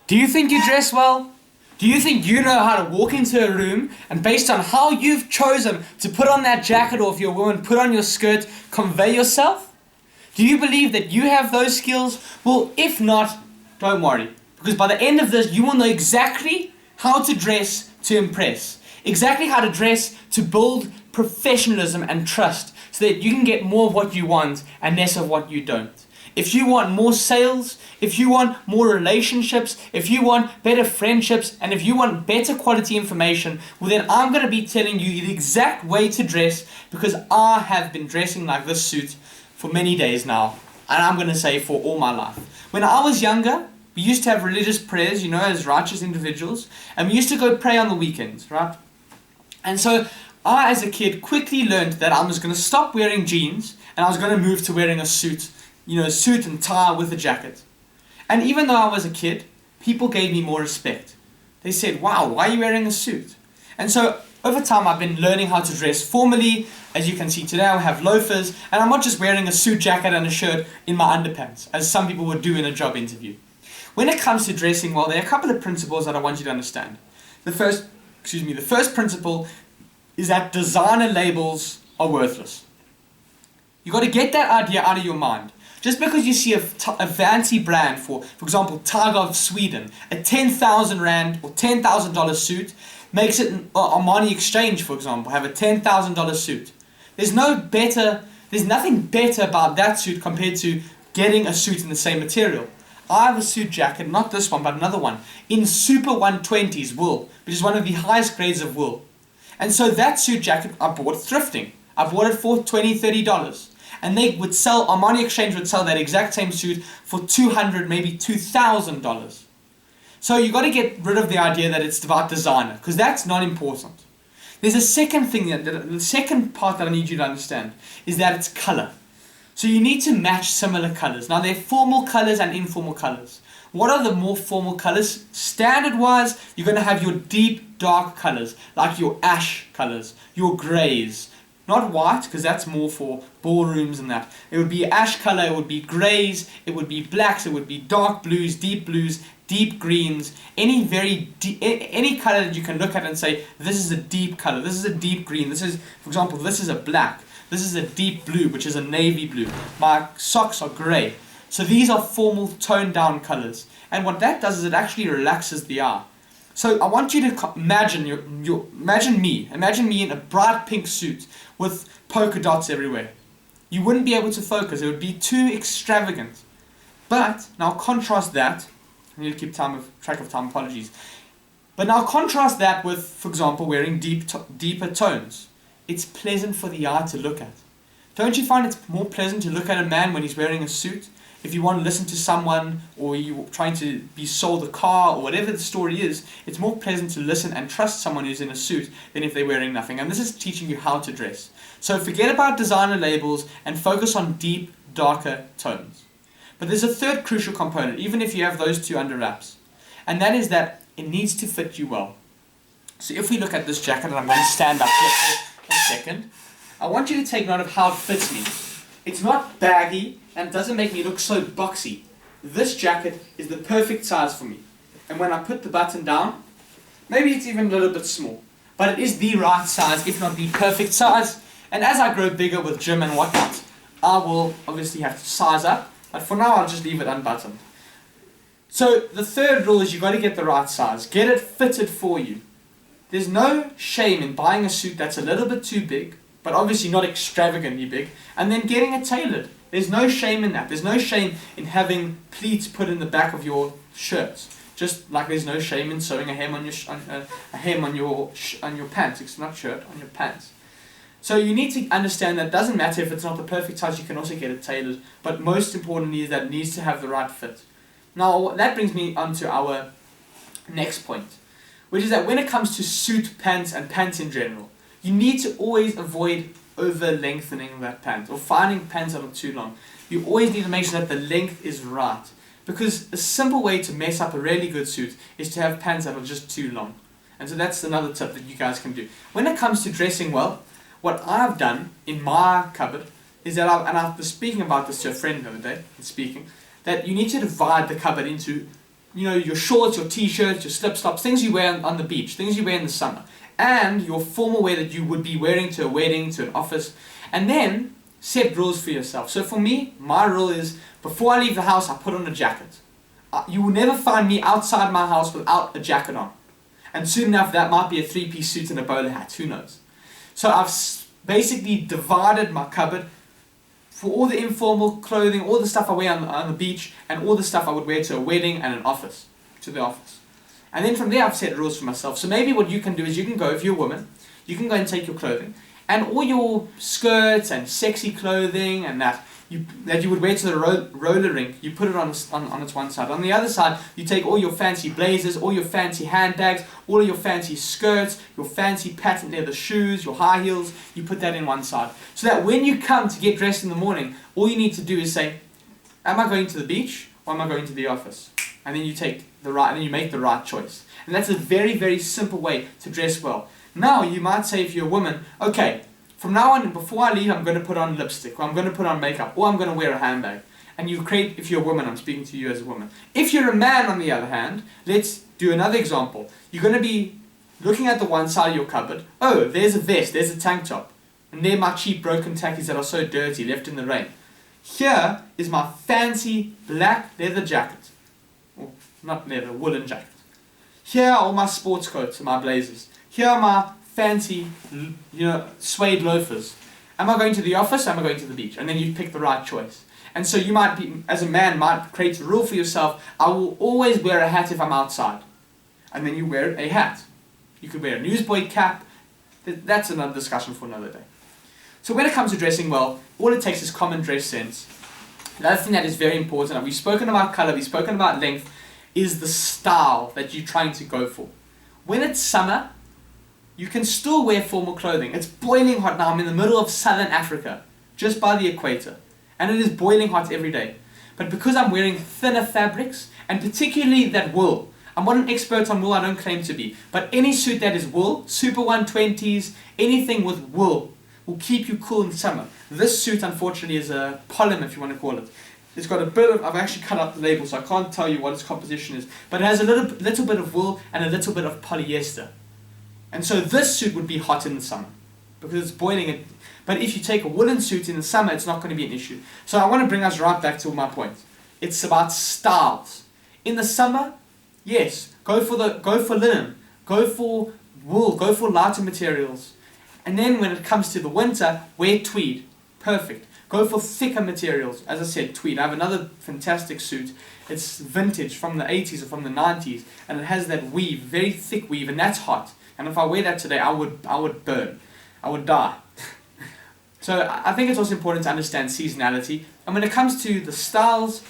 Do you think you dress well? Do you think you know how to walk into a room and based on how you've chosen to put on that jacket, or if you're a woman, put on your skirt, convey yourself? Do you believe that you have those skills? Well, if not, don't worry. Because by the end of this, you will know exactly how to dress to impress. Exactly how to dress to build professionalism and trust so that you can get more of what you want and less of what you don't. If you want more sales, if you want more relationships, if you want better friendships, and if you want better quality information, well then I'm going to be telling you the exact way to dress, because I have been dressing like this suit for many days now, and I'm going to say for all my life. When I was younger, we used to have religious prayers, as righteous individuals, and we used to go pray on the weekends, right? And so I, as a kid, quickly learned that I was going to stop wearing jeans, and I was going to move to wearing a suit, suit and tie with a jacket. And even though I was a kid, people gave me more respect. They said, wow, why are you wearing a suit? And so over time I've been learning how to dress formally. As you can see today, I have loafers, and I'm not just wearing a suit jacket and a shirt in my underpants, as some people would do in a job interview. When it comes to dressing well, there are a couple of principles that I want you to understand. The first principle is that designer labels are worthless. You've got to get that idea out of your mind. Just because you see a fancy brand, for example, Tiger of Sweden, a 10,000 Rand or $10,000 suit, makes it Armani Exchange, for example, have a $10,000 suit. There's nothing better about that suit compared to getting a suit in the same material. I have a suit jacket, not this one, but another one, in Super 120s wool, which is one of the highest grades of wool. And so that suit jacket I bought thrifting. I bought it for $20, $30. And Armani Exchange would sell that exact same suit for $200, maybe $2,000. So you got to get rid of the idea that it's about designer, because that's not important. There's a second thing, the second part that I need you to understand is that it's color. So you need to match similar colors. Now there are formal colors and informal colors. What are the more formal colors? Standard-wise, you're going to have your deep, dark colors, like your ash colors, your grays. Not white, because that's more for ballrooms and that. It would be ash color, it would be grays, it would be blacks, it would be dark blues, deep greens, any color that you can look at and say, this is a deep color, this is a deep green, for example, this is a black, this is a deep blue, which is a navy blue. My socks are gray. So these are formal, toned down colors. And what that does is it actually relaxes the eye. So I want you to imagine imagine me in a bright pink suit with polka dots everywhere. You wouldn't be able to focus. It would be too extravagant. But now contrast that. I need to keep track of time. Apologies. But now contrast that with, for example, wearing deeper tones. It's pleasant for the eye to look at. Don't you find it's more pleasant to look at a man when he's wearing a suit? If you want to listen to someone, or you're trying to be sold a car, or whatever the story is, it's more pleasant to listen and trust someone who's in a suit than if they're wearing nothing. And this is teaching you how to dress. So forget about designer labels and focus on deep, darker tones. But there's a third crucial component, even if you have those two under wraps. And that is that it needs to fit you well. So if we look at this jacket, and I'm going to stand up here for a second, I want you to take note of how it fits me. It's not baggy, and it doesn't make me look so boxy. This jacket is the perfect size for me. And when I put the button down, maybe it's even a little bit small. But it is the right size, if not the perfect size. And as I grow bigger with gym and whatnot, I will obviously have to size up. But for now, I'll just leave it unbuttoned. So the third rule is you've got to get the right size. Get it fitted for you. There's no shame in buying a suit that's a little bit too big, but obviously not extravagantly big, and then getting it tailored. There's no shame in that. There's no shame in having pleats put in the back of your shirts. Just like there's no shame in sewing a hem on your pants. It's not shirt, on your pants. So you need to understand that it doesn't matter if it's not the perfect size, you can also get it tailored. But most importantly is that it needs to have the right fit. Now that brings me on to our next point, which is that when it comes to suit pants and pants in general, you need to always avoid over-lengthening that pant or finding pants that are too long. You always need to make sure that the length is right. Because a simple way to mess up a really good suit is to have pants that are just too long. And so that's another tip that you guys can do. When it comes to dressing well, what I've done in my cupboard is that I was speaking about this to a friend the other day, that you need to divide the cupboard into your shorts, your t-shirts, your slip-flops, things you wear on the beach, things you wear in the summer, and your formal wear that you would be wearing to a wedding, to an office, and then set rules for yourself. So for me, my rule is, before I leave the house, I put on a jacket. You will never find me outside my house without a jacket on. And soon enough, that might be a three-piece suit and a bowler hat, who knows. So I've basically divided my cupboard for all the informal clothing, all the stuff I wear on the beach, and all the stuff I would wear to a wedding and an office, to the office. And then from there, I've set rules for myself. So maybe what you can do is you can go, if you're a woman, you can go and take your clothing, and all your skirts and sexy clothing and that you would wear to the roller rink, you put it on its one side. On the other side, you take all your fancy blazers, all your fancy handbags, all of your fancy skirts, your fancy patent leather shoes, your high heels, you put that in one side. So that when you come to get dressed in the morning, all you need to do is say, am I going to the beach or am I going to the office? And then you make the right choice. And that's a very, very simple way to dress well. Now, you might say, if you're a woman, okay, from now on, before I leave, I'm going to put on lipstick, or I'm going to put on makeup, or I'm going to wear a handbag. And if you're a woman, I'm speaking to you as a woman. If you're a man, on the other hand, let's do another example. You're going to be looking at the one side of your cupboard. Oh, there's a vest, there's a tank top. And they're my cheap broken tackies that are so dirty, left in the rain. Here is my fancy black leather jacket. Or not leather, woolen jacket. Here are all my sports coats and my blazers. Here are my fancy, suede loafers. Am I going to the office? Am I going to the beach? And then you pick the right choice. And so you might be, as a man, might create a rule for yourself. I will always wear a hat if I'm outside. And then you wear a hat. You could wear a newsboy cap. That's another discussion for another day. So when it comes to dressing well, all it takes is common dress sense. The other thing that is very important, and we've spoken about colour, we've spoken about length, is the style that you're trying to go for. When it's summer, you can still wear formal clothing. It's boiling hot now. I'm in the middle of southern Africa, just by the equator. And it is boiling hot every day. But because I'm wearing thinner fabrics, and particularly that wool, I'm not an expert on wool, I don't claim to be, but any suit that is wool, Super 120s, anything with wool, will keep you cool in summer. This suit, unfortunately, is a polymer, if you want to call it. It's got a bit of, I've actually cut out the label, so I can't tell you what its composition is, but it has a little bit of wool and a little bit of polyester. And so this suit would be hot in the summer because it's boiling it. But if you take a woolen suit in the summer, it's not going to be an issue. So I want to bring us right back to my point. It's about styles. In the summer, yes, go for linen, go for wool, go for lighter materials. And then when it comes to the winter, wear tweed. Perfect. Go for thicker materials. As I said, tweed. I have another fantastic suit. It's vintage from the 80s or from the 90s, and it has that weave, very thick weave, and that's hot. And if I wear that today, I would burn. I would die. So I think it's also important to understand seasonality. And when it comes to the styles,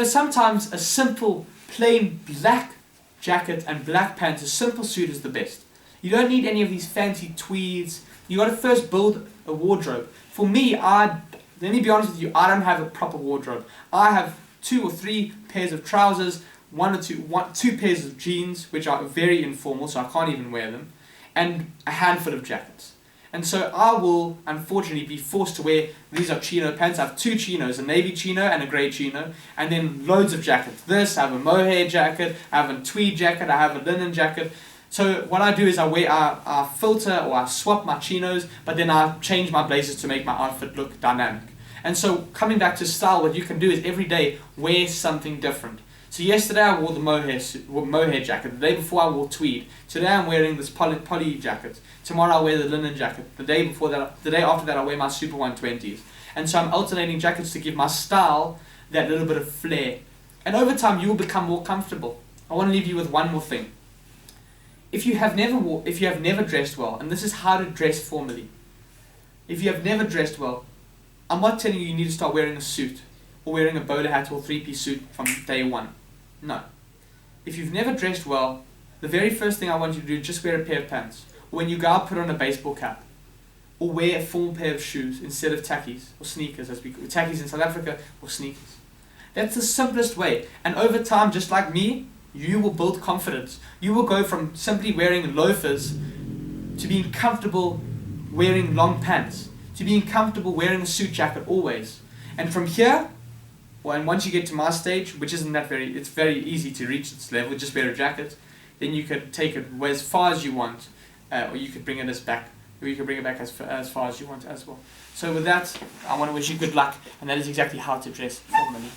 sometimes a simple, plain black jacket and black pants, a simple suit is the best. You don't need any of these fancy tweeds. You got to first build a wardrobe. For me, let me be honest with you, I don't have a proper wardrobe. I have 2 or 3 pairs of trousers, 2 pairs of jeans, which are very informal, so I can't even wear them, and a handful of jackets. And so I will, unfortunately, be forced to wear, these are chino pants. I have 2 chinos, a navy chino and a grey chino, and then loads of jackets. I have a mohair jacket, I have a tweed jacket, I have a linen jacket. So what I do is I filter or I swap my chinos, but then I change my blazers to make my outfit look dynamic. And so coming back to style, what you can do is every day wear something different. So yesterday I wore the mohair jacket. The day before I wore tweed. Today I'm wearing this poly jacket. Tomorrow I'll wear the linen jacket. The day after that I'll wear my Super 120s. And so I'm alternating jackets to give my style that little bit of flair. And over time you will become more comfortable. I want to leave you with one more thing. If you have never dressed well, and this is how to dress formally. If you have never dressed well, I'm not telling you need to start wearing a suit or wearing a bowler hat or 3-piece suit from day one. No. If you've never dressed well, the very first thing I want you to do is just wear a pair of pants. Or when you go out, put on a baseball cap. Or wear a formal pair of shoes instead of tackies or sneakers, as we call tackies in South Africa, or sneakers. That's the simplest way. And over time, just like me, you will build confidence. You will go from simply wearing loafers to being comfortable wearing long pants, to being comfortable wearing a suit jacket always. And from here, and once you get to my stage, which isn't that it's very easy to reach this level, just wear a jacket, then you could take it as far as you want, or you could bring it back as far as you want as well. So with that, I want to wish you good luck, and that is exactly how to dress formally.